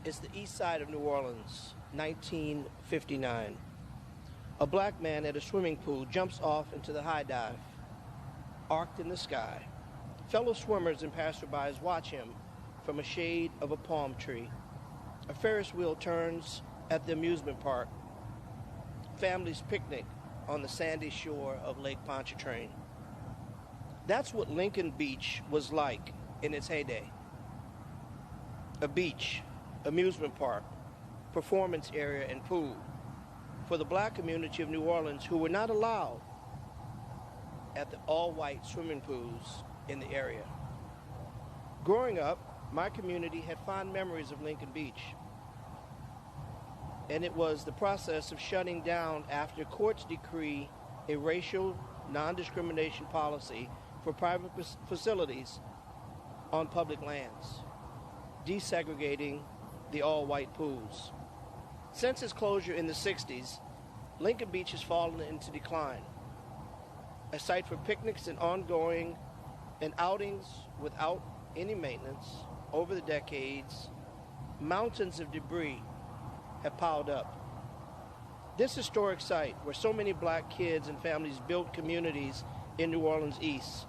It's the east side of New Orleans, 1959. A black man at a swimming pool jumps off into the high dive, arced in the sky. Fellow swimmers and passerbys watch him from a shade of a palm tree. A Ferris wheel turns at the amusement park. Families picnic on the sandy shore of Lake Pontchartrain. That's what Lincoln Beach was like in its heyday. A beach, amusement park, performance area, and pool for the black community of New Orleans who were not allowed at the all-white swimming pools in the area. Growing up, my community had fond memories of Lincoln Beach, and it was the process of shutting down after courts decree a racial non-discrimination policy for private facilities on public lands, desegregating the all-white pools. Since its closure in the 60s, Lincoln Beach has fallen into decline, a site for picnics and ongoing and outings without any maintenance. Over the decades, mountains of debris have piled up. This historic site, where so many black kids and families built communities in New Orleans East,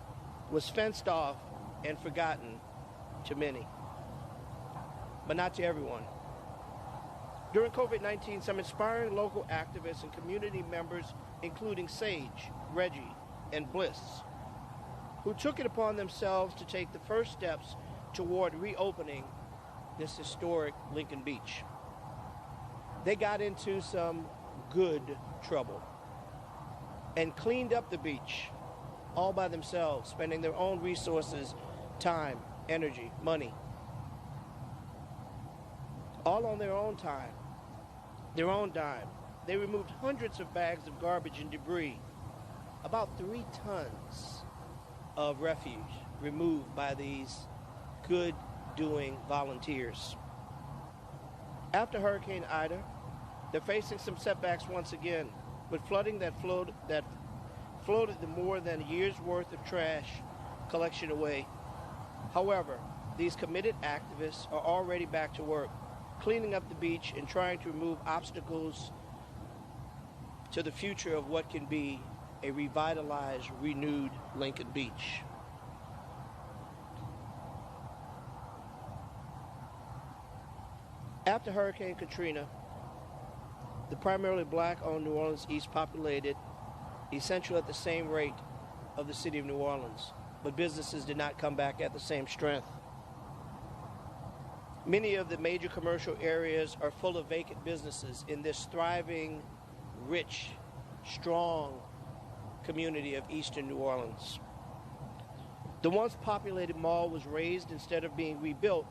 was fenced off and forgotten to many, but not to everyone. During COVID-19, some inspiring local activists and community members, including Sage, Reggie, and Bliss, who took it upon themselves to take the first steps toward reopening this historic Lincoln Beach. They got into some good trouble and cleaned up the beach all by themselves, spending their own resources, time, energy, money, all on their own time, their own dime. They removed hundreds of bags of garbage and debris, about 3 tons of refuse removed by these good-doing volunteers. After Hurricane Ida, they're facing some setbacks once again, with flooding that floated the more than a year's worth of trash collection away. However, these committed activists are already back to work, cleaning up the beach and trying to remove obstacles to the future of what can be a revitalized, renewed Lincoln Beach. After Hurricane Katrina, the primarily black-owned New Orleans East populated essentially at the same rate of the city of New Orleans, but businesses did not come back at the same strength. Many of the major commercial areas are full of vacant businesses in this thriving, rich, strong community of eastern New Orleans. The once populated mall was razed instead of being rebuilt.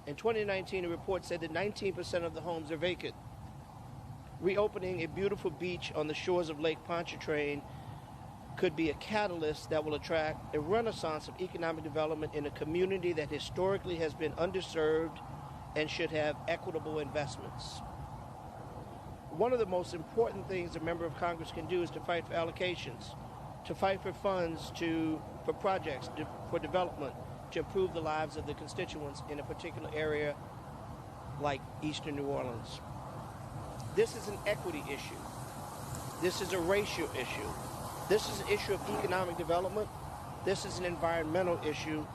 In 2019, a report said that 19% of the homes are vacant. Reopening a beautiful beach on the shores of Lake Pontchartrain could be a catalyst that will attract a renaissance of economic development in a community that historically has been underserved and should have equitable investments. One of the most important things a member of Congress can do is to fight for allocations, to fight for funds for projects, for development, to improve the lives of the constituents in a particular area like eastern New Orleans. This is an equity issue. This is a racial issue. This is an issue of economic development. This is an environmental issue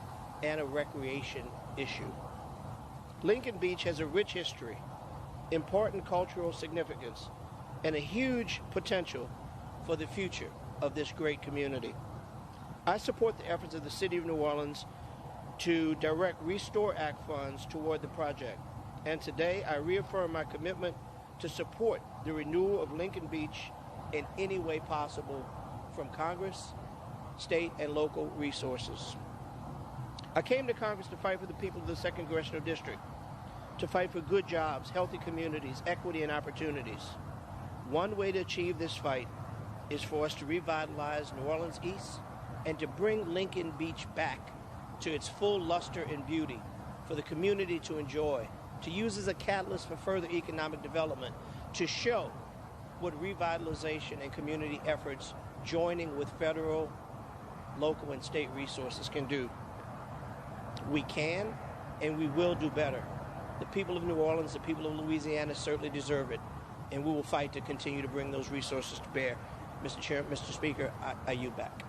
and a recreation issue. Lincoln Beach has a rich history, important cultural significance, and a huge potential for the future of this great community. I support the efforts of the City of New Orleans to direct Restore Act funds toward the project. And today, I reaffirm my commitment to support the renewal of Lincoln Beach in any way possible from Congress, state, and local resources. I came to Congress to fight for the people of the 2nd Congressional District, to fight for good jobs, healthy communities, equity, and opportunities. One way to achieve this fight is for us to revitalize New Orleans East and to bring Lincoln Beach back to its full luster and beauty for the community to enjoy, to use as a catalyst for further economic development, to show what revitalization and community efforts joining with federal, local, and state resources can do. We can and we will do better. The people of New Orleans, the people of Louisiana certainly deserve it, and we will fight to continue to bring those resources to bear. Mr. Speaker, I yield back.